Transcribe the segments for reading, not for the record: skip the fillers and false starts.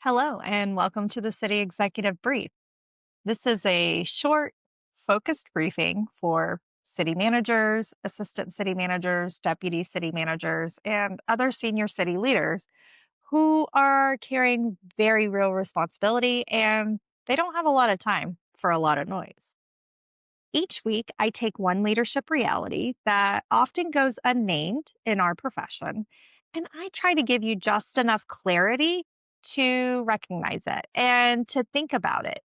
Hello, and welcome to the City Executive Brief. This is a short, focused briefing for city managers, assistant city managers, deputy city managers, and other senior city leaders who are carrying very real responsibility and they don't have a lot of time for a lot of noise. Each week, I take one leadership reality that often goes unnamed in our profession, and I try to give you just enough clarity to recognize it and to think about it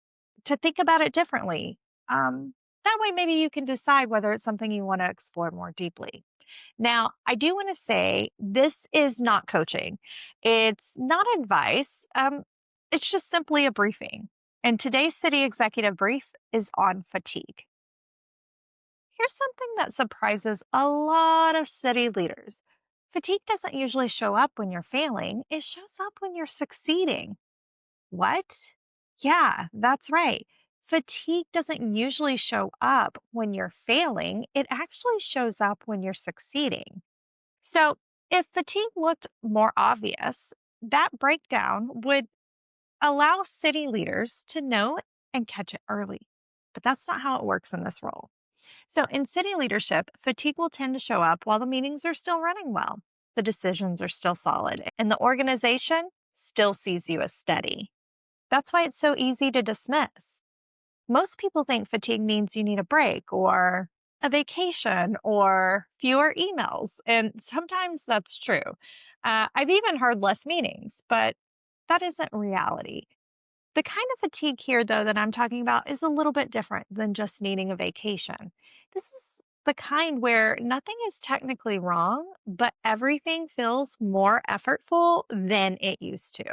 differently. That way, maybe you can decide whether it's something you want to explore more deeply. Now, I do want to say this is not coaching, it's not advice, it's just simply a briefing. And today's city executive brief is on fatigue. Here's something that surprises a lot of city leaders. Fatigue doesn't usually show up when you're failing, it shows up when you're succeeding. What? Yeah, that's right. Fatigue doesn't usually show up when you're failing, it actually shows up when you're succeeding. So, if fatigue looked more obvious, that breakdown would allow city leaders to know and catch it early. But that's not how it works in this role. So, in city leadership, fatigue will tend to show up while the meetings are still running well, the decisions are still solid, and the organization still sees you as steady. That's why it's so easy to dismiss. Most people think fatigue means you need a break or a vacation or fewer emails. And sometimes that's true. I've even heard less meetings, but that isn't reality. The kind of fatigue here, though, that I'm talking about is a little bit different than just needing a vacation. This is the kind where nothing is technically wrong, but everything feels more effortful than it used to.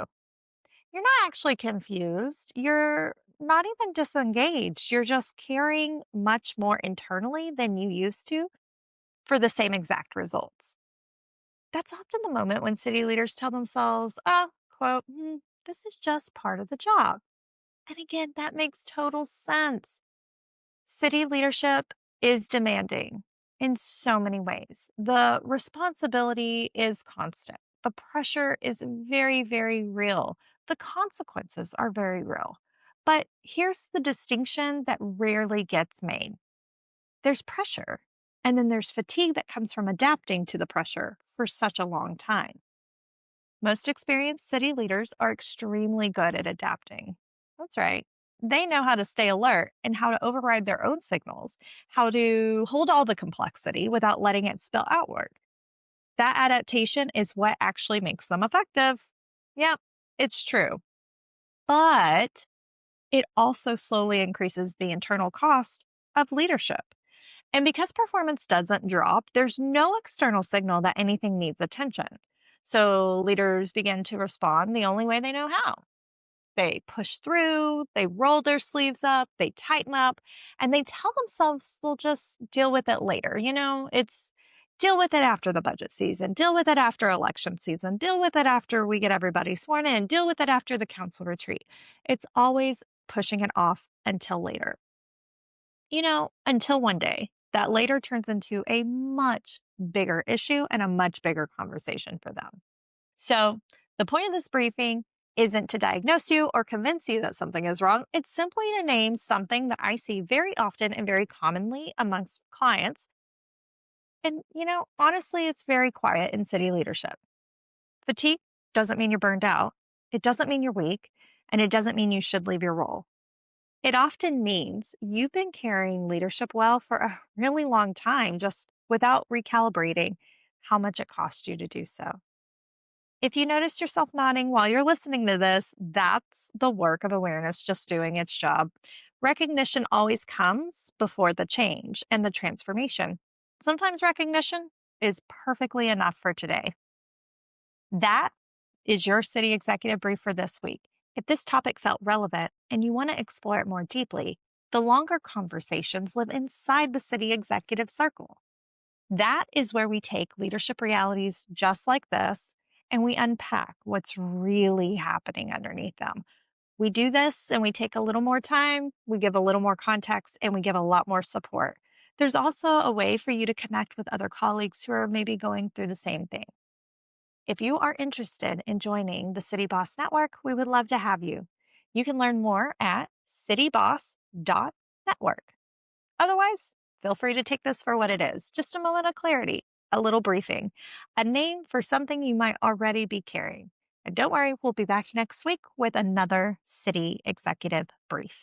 You're not actually confused. You're not even disengaged. You're just caring much more internally than you used to for the same exact results. That's often the moment when city leaders tell themselves, quote, this is just part of the job. And again, that makes total sense. City leadership is demanding in so many ways. The responsibility is constant. The pressure is very, very real. The consequences are very real. But here's the distinction that rarely gets made there's pressure, and then there's fatigue that comes from adapting to the pressure for such a long time. Most experienced city leaders are extremely good at adapting. That's right. They know how to stay alert and how to override their own signals, how to hold all the complexity without letting it spill outward. That adaptation is what actually makes them effective. Yep, it's true. But it also slowly increases the internal cost of leadership. And because performance doesn't drop, there's no external signal that anything needs attention. So leaders begin to respond the only way they know how. They push through, they roll their sleeves up, they tighten up, and they tell themselves they'll just deal with it later. It's deal with it after the budget season, deal with it after election season, deal with it after we get everybody sworn in, deal with it after the council retreat. It's always pushing it off until later. Until one day that later turns into a much bigger issue and a much bigger conversation for them. So, the point of this briefing isn't to diagnose you or convince you that something is wrong. It's simply to name something that I see very often and very commonly amongst clients. And, honestly, it's very quiet in city leadership. Fatigue doesn't mean you're burned out, it doesn't mean you're weak, and it doesn't mean you should leave your role. It often means you've been carrying leadership well for a really long time, just without recalibrating how much it cost you to do so. If you notice yourself nodding while you're listening to this, that's the work of awareness just doing its job. Recognition always comes before the change and the transformation. Sometimes recognition is perfectly enough for today. That is your city executive brief for this week. If this topic felt relevant and you want to explore it more deeply, the longer conversations live inside the city executive circle. That is where we take leadership realities just like this and we unpack what's really happening underneath them. We do this and we take a little more time, we give a little more context, and we give a lot more support. There's also a way for you to connect with other colleagues who are maybe going through the same thing. If you are interested in joining the City Boss Network, we would love to have you. You can learn more at cityboss.network. Otherwise, feel free to take this for what it is, just a moment of clarity, a little briefing, a name for something you might already be carrying. And don't worry, we'll be back next week with another city executive brief.